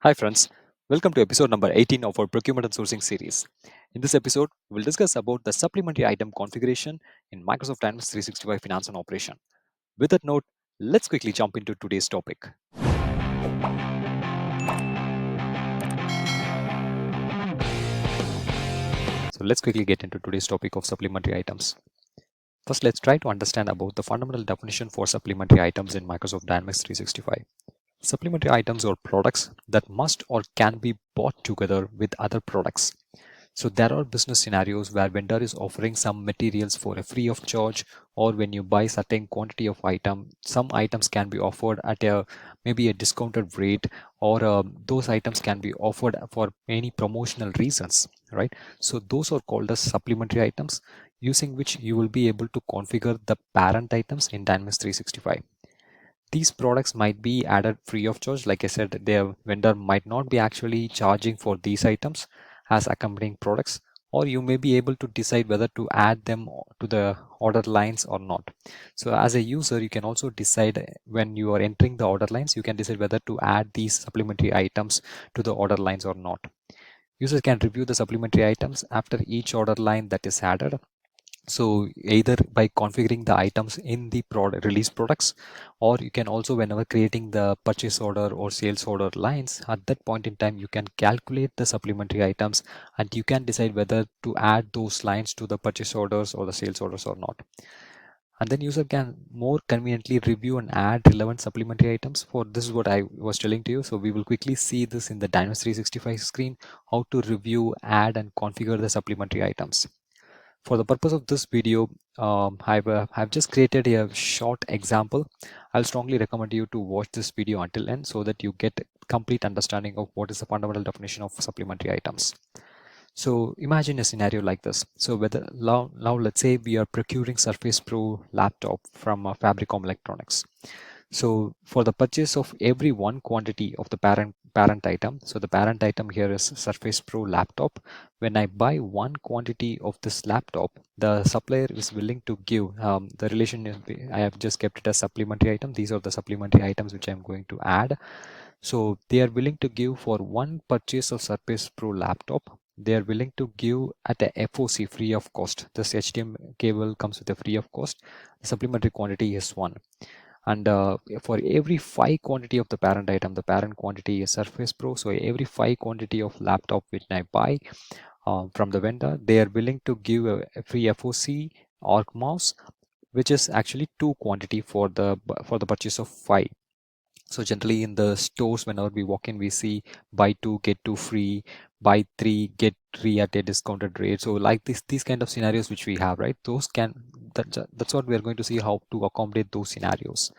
Hi friends, welcome to episode number 18 of our procurement and sourcing series. In this episode, we'll discuss about the supplementary item configuration in Microsoft Dynamics 365 Finance and Operation. With that note, let's quickly jump into today's topic. So let's quickly get into today's topic of supplementary items. First, let's try to understand about the fundamental definition for supplementary items in Microsoft Dynamics 365. Supplementary items are products that must or can be bought together with other products. So there are business scenarios where vendor is offering some materials for a free of charge, or when you buy certain quantity of item, some items can be offered at a maybe a discounted rate, or those items can be offered for any promotional reasons, right? So those are called as supplementary items, using which you will be able to configure the parent items in Dynamics 365. These products might be added free of charge. Like I said, the vendor might not be actually charging for these items as accompanying products, or you may be able to decide whether to add them to the order lines or not. So as a user, you can also decide when you are entering the order lines, you can decide whether to add these supplementary items to the order lines or not. Users can review the supplementary items after each order line that is added. So either by configuring the items in the product release products, or you can also, whenever creating the purchase order or sales order lines, at that point in time you can calculate the supplementary items and you can decide whether to add those lines to the purchase orders or the sales orders or not. And then user can more conveniently review and add relevant supplementary items. For this is what I was telling to you. So we will quickly see this in the Dynamics 365 screen, how to review, add and configure the supplementary items. For the purpose of this video, I've just created a short example. I'll strongly recommend you to watch this video until end so that you get complete understanding of what is the fundamental definition of supplementary items. So imagine a scenario like this. So whether now let's say we are procuring Surface Pro laptop from Fabricom Electronics. So for the purchase of every one quantity of the parent item, so the parent item here is Surface Pro laptop. When I buy one quantity of this laptop, the supplier is willing to give the relation is, I have just kept it as supplementary item. These are the supplementary items which I'm going to add. So they are willing to give for one purchase of Surface Pro laptop. They are willing to give at a FOC, free of cost. This HDMI cable comes with a free of cost. The supplementary quantity is one. And for every 5 quantity of the parent quantity is Surface Pro. So every 5 quantity of laptop which I buy from the vendor, they are willing to give a free FOC org mouse, which is actually 2 quantity for the purchase of 5. So generally in the stores, whenever we walk in, we see buy 2 get 2 free, buy 3 get 3 at a discounted rate. So like these kind of scenarios which we have, right? Those can that's what we are going to see, how to accommodate those scenarios.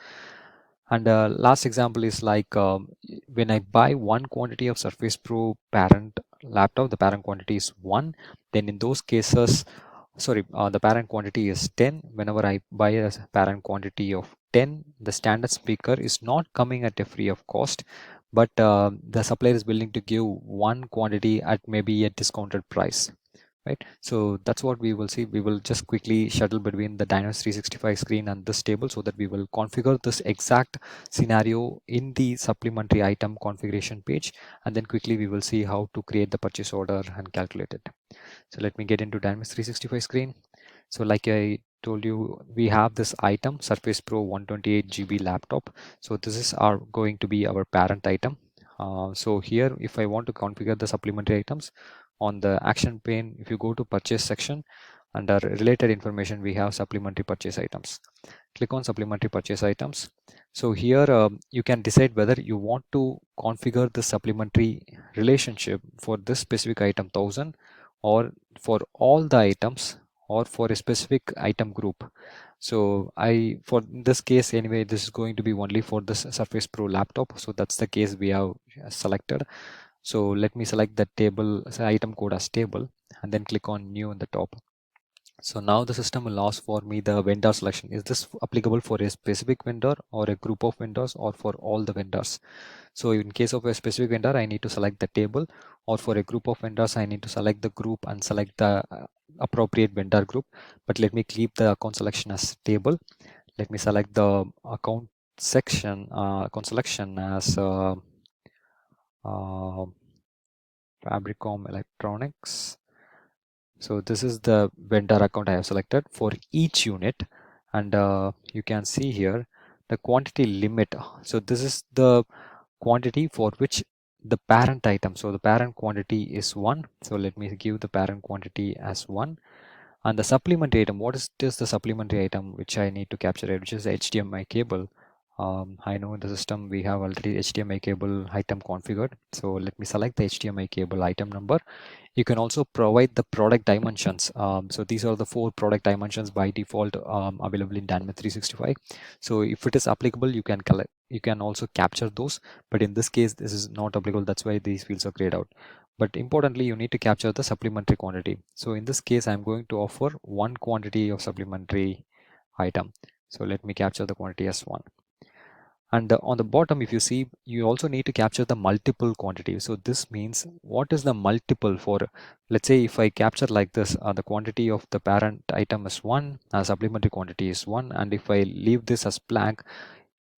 And last example is like when I buy one quantity of Surface Pro parent laptop, the parent quantity is 1. Then in those cases, the parent quantity is 10. Whenever I buy a parent quantity of 10, the standard speaker is not coming at a free of cost, but the supplier is willing to give one quantity at maybe a discounted price, right? So that's what we will see. We will just quickly shuttle between the Dynamics 365 screen and this table so that we will configure this exact scenario in the supplementary item configuration page, and then quickly we will see how to create the purchase order and calculate it. So let me get into Dynamics 365 screen. So like I told you, we have this item Surface Pro 128 GB laptop. So this is going to be our parent item. So here, if I want to configure the supplementary items, on the action pane, if you go to purchase section, under related information, we have supplementary purchase items. Click on supplementary purchase items. So here you can decide whether you want to configure the supplementary relationship for this specific item 1000, or for all the items, or for a specific item group. So for this case anyway, this is going to be only for this Surface Pro laptop. So that's the case we have selected. So let me select the table, item code as table, and then click on new in the top. So now the system will ask for me the vendor selection. Is this applicable for a specific vendor or a group of vendors or for all the vendors? So in case of a specific vendor, I need to select the table, or for a group of vendors, I need to select the group and select the appropriate vendor group. But let me keep the account selection as table. Let me select the account selection as Fabricom Electronics. So this is the vendor account I have selected for each unit, and you can see here the quantity limit. So this is the quantity for which the parent item. So the parent quantity is 1. So let me give the parent quantity as 1. And the supplementary item, what is this the supplementary item which I need to capture it, which is the HDMI cable. I know in the system we have already HDMI cable item configured. So let me select the HDMI cable item number. You can also provide the product dimensions. So these are the 4 product dimensions by default available in Dynamics 365. So if it is applicable, you can collect, you can also capture those. But in this case, this is not applicable. That's why these fields are grayed out. But importantly, you need to capture the supplementary quantity. So in this case, I'm going to offer 1 quantity of supplementary item. So let me capture the quantity as 1. And on the bottom, if you see, you also need to capture the multiple quantity. So this means what is the multiple for, let's say if I capture like this, the quantity of the parent item is 1, supplementary quantity is 1, and if I leave this as blank,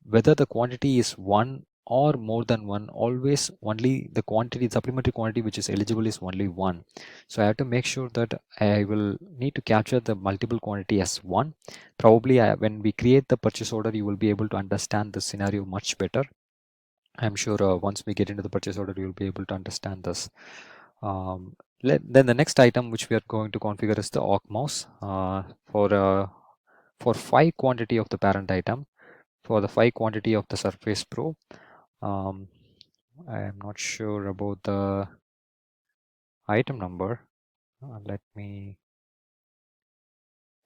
whether the quantity is 1 or more than 1, always only the quantity, supplementary quantity which is eligible is only 1. So I have to make sure that I will need to capture the multiple quantity as 1. Probably when we create the purchase order, you will be able to understand the scenario much better. I'm sure once we get into the purchase order, you'll be able to understand this. Then the next item which we are going to configure is the awk mouse for 5 quantity of the parent item. For the 5 quantity of the Surface Pro, I am not sure about the item number. Let me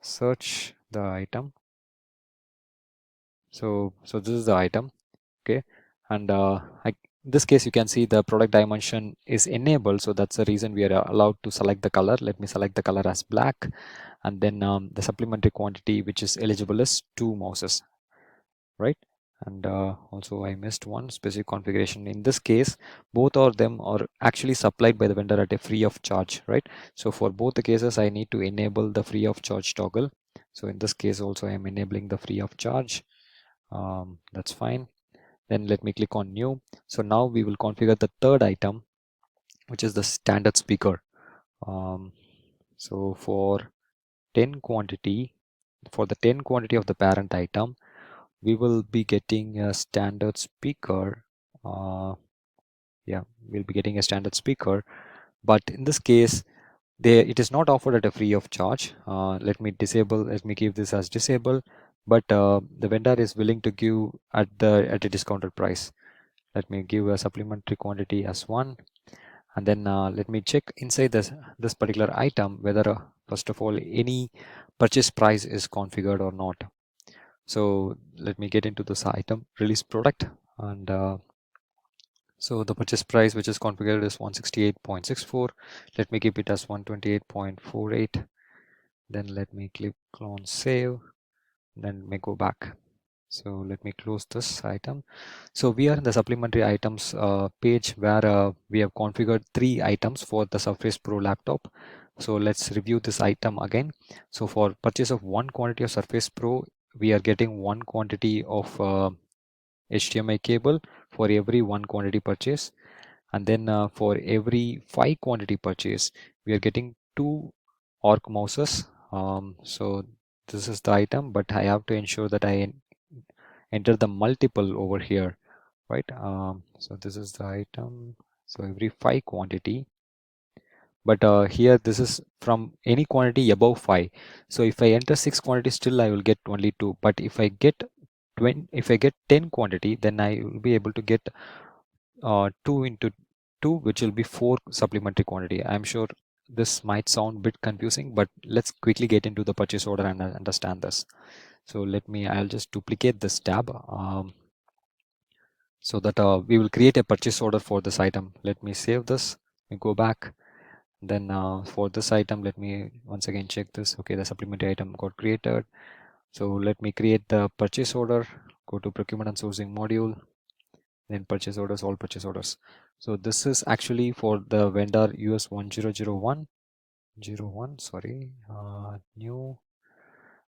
search the item. So this is the item, okay, and in this case you can see the product dimension is enabled, so that's the reason we are allowed to select the color. Let me select the color as black, and then the supplementary quantity which is eligible is 2 mouses, right? And also I missed one specific configuration. In this case, both of them are actually supplied by the vendor at a free of charge, right? So for both the cases, I need to enable the free of charge toggle. So in this case also I am enabling the free of charge. That's fine. Then let me click on new. So now we will configure the third item, which is the standard speaker. So for 10 quantity, for the 10 quantity of the parent item, we will be getting a standard speaker. Yeah, we'll be getting a standard speaker, but in this case, it is not offered at a free of charge. Let me give this as disable, but the vendor is willing to give at a discounted price. Let me give a supplementary quantity as 1, and then let me check inside this particular item whether first of all any purchase price is configured or not. So let me get into this item release product, and so the purchase price which is configured is 168.64. Let me keep it as 128.48. Then let me click on save. Then let me go back. So let me close this item. So we are in the supplementary items page where we have configured 3 items for the Surface Pro laptop. So let's review this item again. So for purchase of 1 quantity of Surface Pro, we are getting 1 quantity of HDMI cable for every 1 quantity purchase, and then for every 5 quantity purchase we are getting 2 orc mouses. So this is the item, but I have to ensure that I enter the multiple over here, right? So this is the item, so every 5 quantity, but here this is from any quantity above 5. So if I enter 6 quantity, still I will get only 2, but if I get 10 quantity, then I will be able to get 2 into 2, which will be 4 supplementary quantity. I'm sure this might sound a bit confusing, but let's quickly get into the purchase order and understand this. So I'll just duplicate this tab so that we will create a purchase order for this item. Let me save this, we go back. Then for this item, let me once again check this. Okay, the supplementary item got created. So let me create the purchase order, go to procurement and sourcing module, then purchase orders, all purchase orders. So this is actually for the vendor US 1001 sorry, new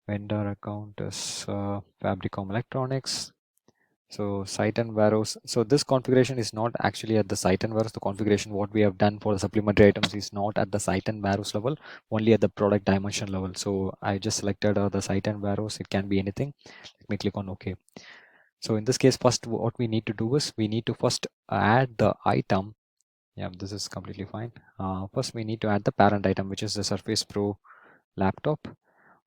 vendor account is Fabricom Electronics. So site and warehouse. So this configuration is not actually at the site and warehouse. The configuration what we have done for the supplementary items is not at the site and warehouse level, only at the product dimension level. So I just selected the site and warehouse. It can be anything. Let me click on OK. So in this case, first what we need to do is we need to first add the item. Yeah, this is completely fine. First we need to add the parent item, which is the Surface Pro laptop.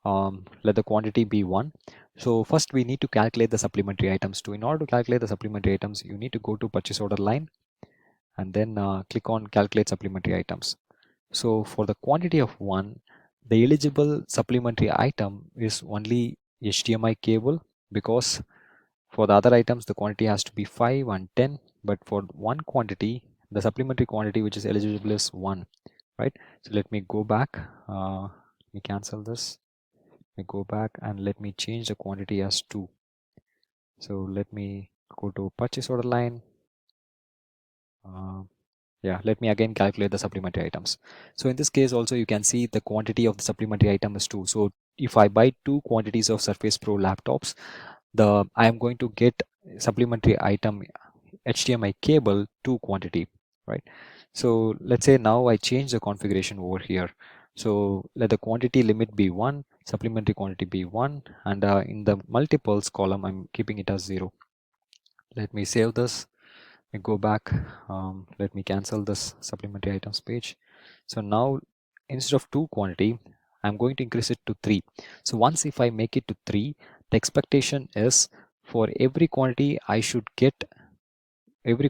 Let the quantity be 1. So first we need to calculate the supplementary items. In order to calculate the supplementary items, you need to go to purchase order line and then click on calculate supplementary items. So for the quantity of 1, the eligible supplementary item is only HDMI cable, because for the other items the quantity has to be 5 and 10, but for one quantity, the supplementary quantity which is eligible is 1, right? So let me go back, let me cancel this. Let me go back and let me change the quantity as 2. So let me go to purchase order line. Yeah, let me again calculate the supplementary items. So in this case also you can see the quantity of the supplementary item is 2. So if I buy 2 quantities of Surface Pro laptops, I am going to get supplementary item HDMI cable 2 quantity, right? So let's say now I change the configuration over here. So let the quantity limit be 1, supplementary quantity be 1, and in the multiples column I'm keeping it as 0. Let me save this. Let me go back. Let me cancel this supplementary items page. So now instead of 2 quantity, I'm going to increase it to 3. So once if I make it to 3, the expectation is for every quantity I should get every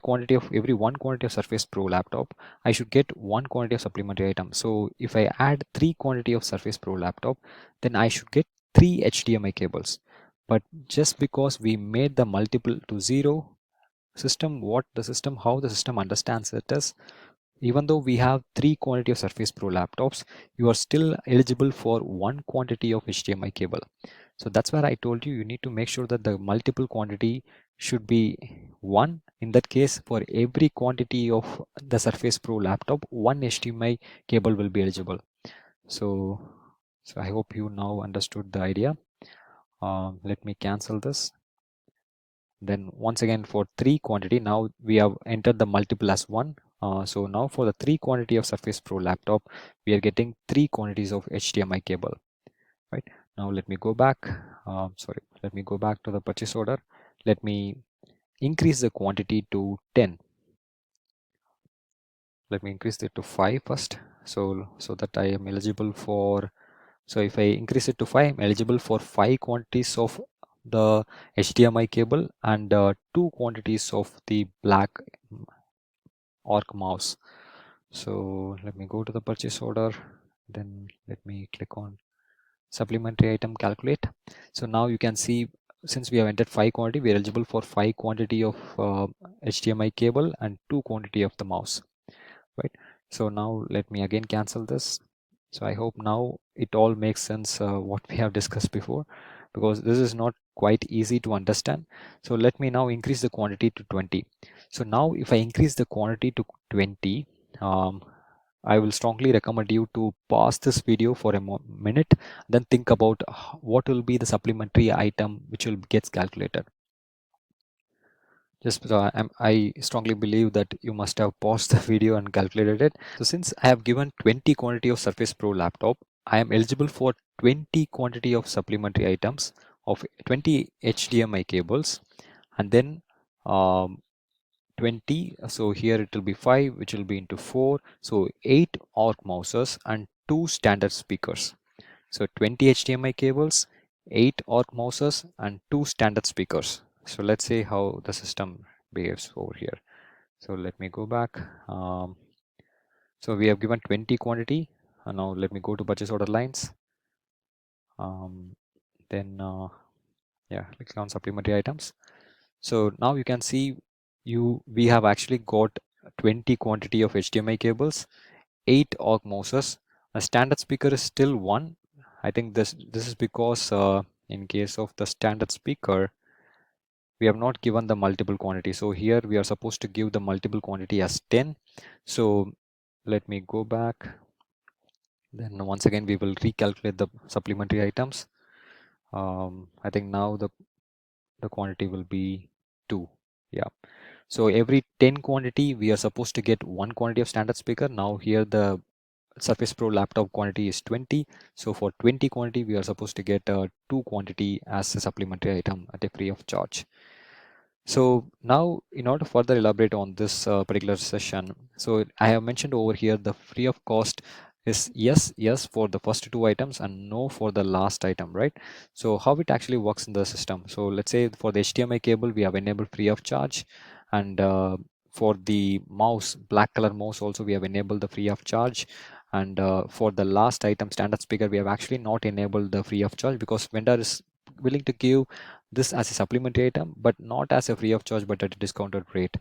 one quantity of Surface Pro laptop, I should get 1 quantity of supplementary item. So if I add 3 quantity of Surface Pro laptop, then I should get 3 HDMI cables. But just because we made the multiple to 0, how the system understands it is, even though we have 3 quantity of Surface Pro laptops, you are still eligible for 1 quantity of HDMI cable. So that's where I told you need to make sure that the multiple quantity should be 1. In that case, for every quantity of the Surface Pro laptop, 1 HDMI cable will be eligible. So I hope you now understood the idea. Let me cancel this. Then once again for 3 quantity, now we have entered the multiple as 1. So now for the 3 quantity of Surface Pro laptop, we are getting 3 quantities of HDMI cable, right? Now let me go back. Let me go back to the purchase order. Let me increase the quantity to 10. Let me increase it to 5 first. So that I am eligible for, so if I increase it to 5, I'm eligible for 5 quantities of the HDMI cable and 2 quantities of the black orc mouse. So let me go to the purchase order, then let me click on supplementary item calculate. So now you can see, since we have entered 5 quantity, we are eligible for 5 quantity of HDMI cable and 2 quantity of the mouse, right? So now let me again cancel this. So I hope now it all makes sense what we have discussed before, because this is not quite easy to understand. So let me now increase the quantity to 20. So now if I increase the quantity to 20, I will strongly recommend you to pause this video for a minute, then think about what will be the supplementary item which will gets calculated. Just I strongly believe that you must have paused the video and calculated it. So since I have given 20 quantity of Surface Pro laptop, I am eligible for 20 quantity of supplementary items of 20 HDMI cables, and then 20. So here it will be 5, which will be into 4. So 8 orc mouses and 2 standard speakers. So 20 HDMI cables, 8 orc mouses and 2 standard speakers. So let's see how the system behaves over here. So let me go back. So we have given 20 quantity. And now let me go to purchase order lines. Then yeah, click on supplementary items. So now you can see we have actually got 20 quantity of HDMI cables, 8 orc mouses. A standard speaker is still 1. I think this is because in case of the standard speaker, we have not given the multiple quantity. So here we are supposed to give the multiple quantity as 10. So let me go back. Then once again we will recalculate the supplementary items. I think now the quantity will be 2. Yeah. So every 10 quantity, we are supposed to get 1 quantity of standard speaker. Now here the Surface Pro laptop quantity is 20. So for 20 quantity, we are supposed to get 2 quantity as a supplementary item at a free of charge. So now, in order to further elaborate on this particular session, so I have mentioned over here the free of cost is yes for the first two items and no for the last item, right? So how it actually works in the system. So let's say for the HDMI cable, we have enabled free of charge, and for the mouse, black color mouse also we have enabled the free of charge. And for the last item, standard speaker, we have actually not enabled the free of charge because vendor is willing to give this as a supplementary item, but not as a free of charge, but at a discounted rate.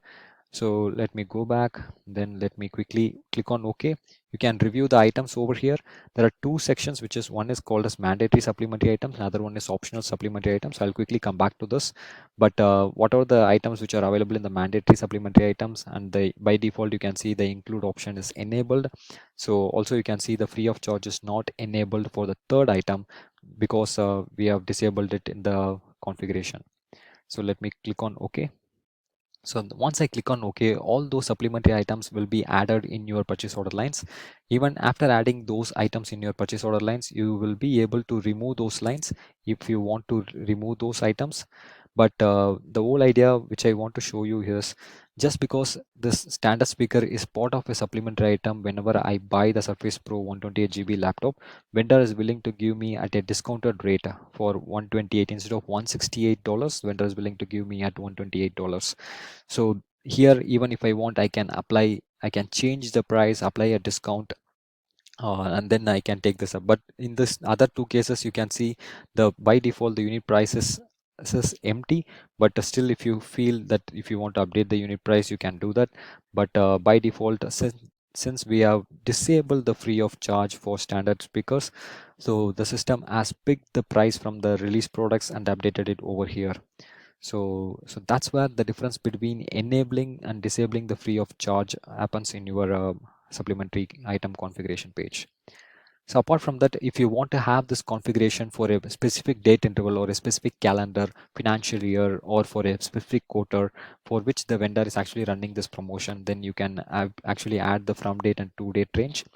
So let me go back, then let me quickly click on OK. You can review the items over here. There are two sections, which is one is called as mandatory supplementary items, another one is optional supplementary items. I'll quickly come back to this. But what are the items which are available in the mandatory supplementary items, and the by default you can see the include option is enabled. So also you can see the free of charge is not enabled for the third item because we have disabled it in the configuration. So let me click on OK. So once I click on OK, all those supplementary items will be added in your purchase order lines. Even after adding those items in your purchase order lines, you will be able to remove those lines if you want to remove those items. But the whole idea which I want to show you here is, just because this standard speaker is part of a supplementary item, whenever I buy the Surface Pro 128GB laptop, vendor is willing to give me at a discounted rate for 128 instead of $168. Vendor is willing to give me at $128. So here, even if I want, I can change the price, apply a discount, and then I can take this up. But in this other two cases, you can see the by default the unit price is empty. But still, if you feel that if you want to update the unit price, you can do that. But by default, since we have disabled the free of charge for standard speakers, so the system has picked the price from the release products and updated it over here. So that's where the difference between enabling and disabling the free of charge happens in your supplementary item configuration page. So apart from that, if you want to have this configuration for a specific date interval or a specific calendar, financial year, or for a specific quarter for which the vendor is actually running this promotion, then you can actually add the from date and to date range.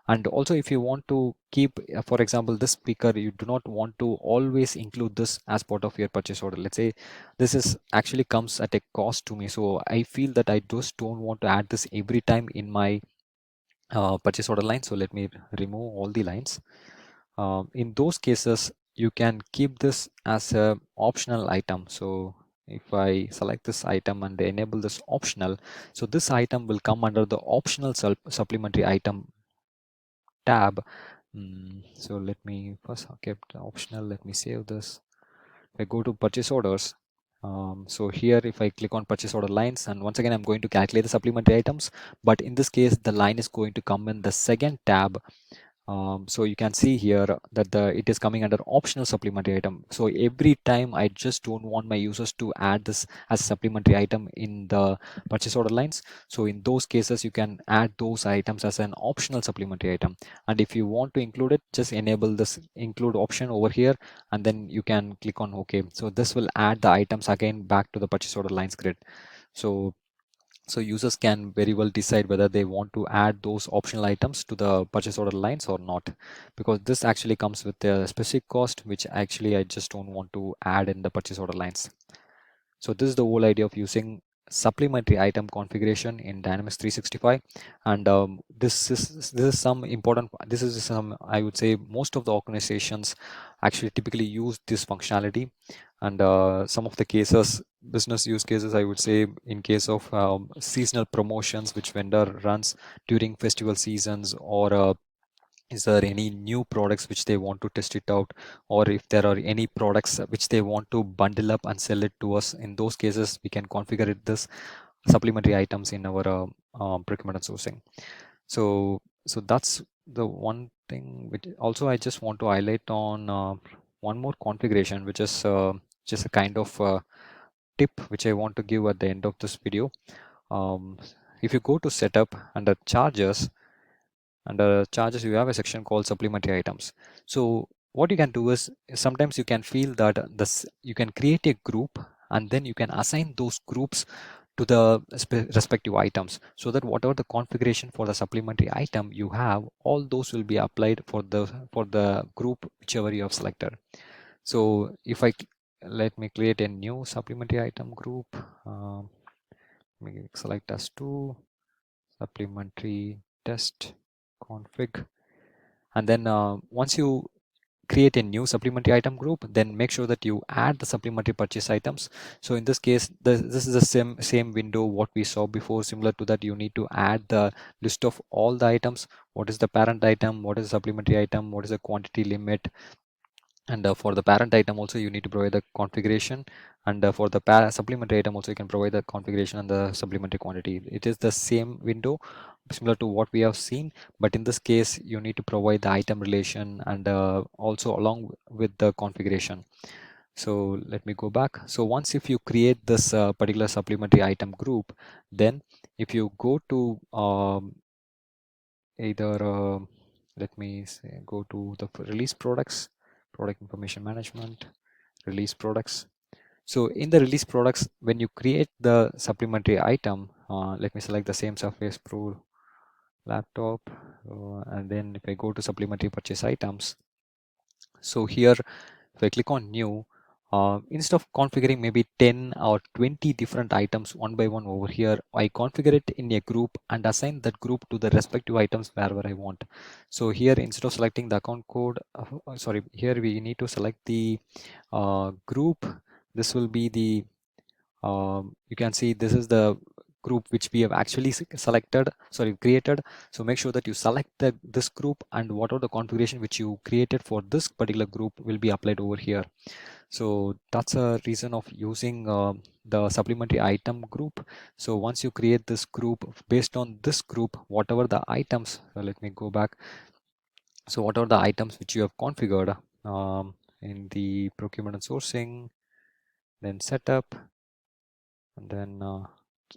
And also, if you want to keep, for example, this speaker, you do not want to always include this as part of your purchase order. Let's say this is actually comes at a cost to me, so I feel that I just don't want to add this every time in my purchase order line. So let me remove all the lines. In those cases, you can keep this as a optional item. So if I select this item and enable this optional, so this item will come under the optional supplementary item tab. So let me first kept optional. Let me save this. If I go to purchase orders, so here if I click on purchase order lines, and once again I'm going to calculate the supplementary items, but in this case the line is going to come in the second tab. So you can see here that it is coming under optional supplementary item. So every time I just don't want my users to add this as a supplementary item in the purchase order lines. So in those cases, you can add those items as an optional supplementary item. And if you want to include it, just enable this include option over here, and then you can click on OK. So this will add the items again back to the purchase order lines grid. So users can very well decide whether they want to add those optional items to the purchase order lines or not, because this actually comes with a specific cost, which actually I just don't want to add in the purchase order lines. So this is the whole idea of using supplementary item configuration in Dynamics 365. And this is some, I would say most of the organizations actually typically use this functionality. And some of the cases, business use cases, I would say, in case of seasonal promotions which vendor runs during festival seasons, or is there any new products which they want to test it out, or if there are any products which they want to bundle up and sell it to us. In those cases, we can configure it this supplementary items in our procurement and sourcing. So that's the one thing which also I just want to highlight on one more configuration, which is just a kind of tip which I want to give at the end of this video. um, if you go to setup under charges, under charges you have a section called supplementary items. So what you can do is, sometimes you can feel that this you can create a group and then you can assign those groups to the respective items, so that whatever the configuration for the supplementary item you have, all those will be applied for the group whichever you have selected. So if let me create a new supplementary item group. Let me select as 2 supplementary test config, and then once you create a new supplementary item group, then make sure that you add the supplementary purchase items. So in this case, this is the same window what we saw before. Similar to that, you need to add the list of all the items. What is the parent item, what is the supplementary item, what is the quantity limit, and for the parent item also you need to provide the configuration, and for the supplementary item also you can provide the configuration and the supplementary quantity. It is the same window similar to what we have seen, but in this case you need to provide the item relation and also along with the configuration. So let me go back. So once if you create this particular supplementary item group, then if you go to either let me say, go to the release products, product information management, release products. So in the release products, when you create the supplementary item, let me select the same Surface Pro laptop, and then if I go to supplementary purchase items, so here if I click on new, instead of configuring maybe 10 or 20 different items one by one over here, I configure it in a group and assign that group to the respective items wherever I want. So here instead of selecting the account code, sorry, here we need to select the group. This will be the you can see this is the group which we have actually created. So make sure that you select this group, and whatever the configuration which you created for this particular group will be applied over here. So that's a reason of using the supplementary item group. So once you create this group, based on this group, whatever the items, let me go back. So whatever the items which you have configured in the procurement and sourcing, then setup, and then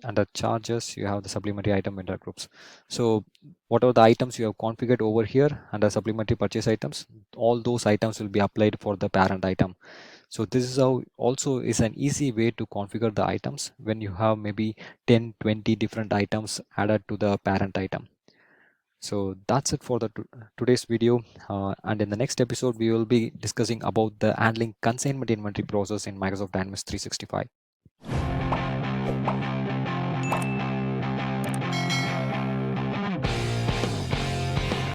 under charges you have the supplementary item vendor groups. So whatever the items you have configured over here under supplementary purchase items, all those items will be applied for the parent item. So this is how also is an easy way to configure the items when you have maybe 10-20 different items added to the parent item. So that's it for the today's video, and in the next episode we will be discussing about the handling consignment inventory process in Microsoft Dynamics 365.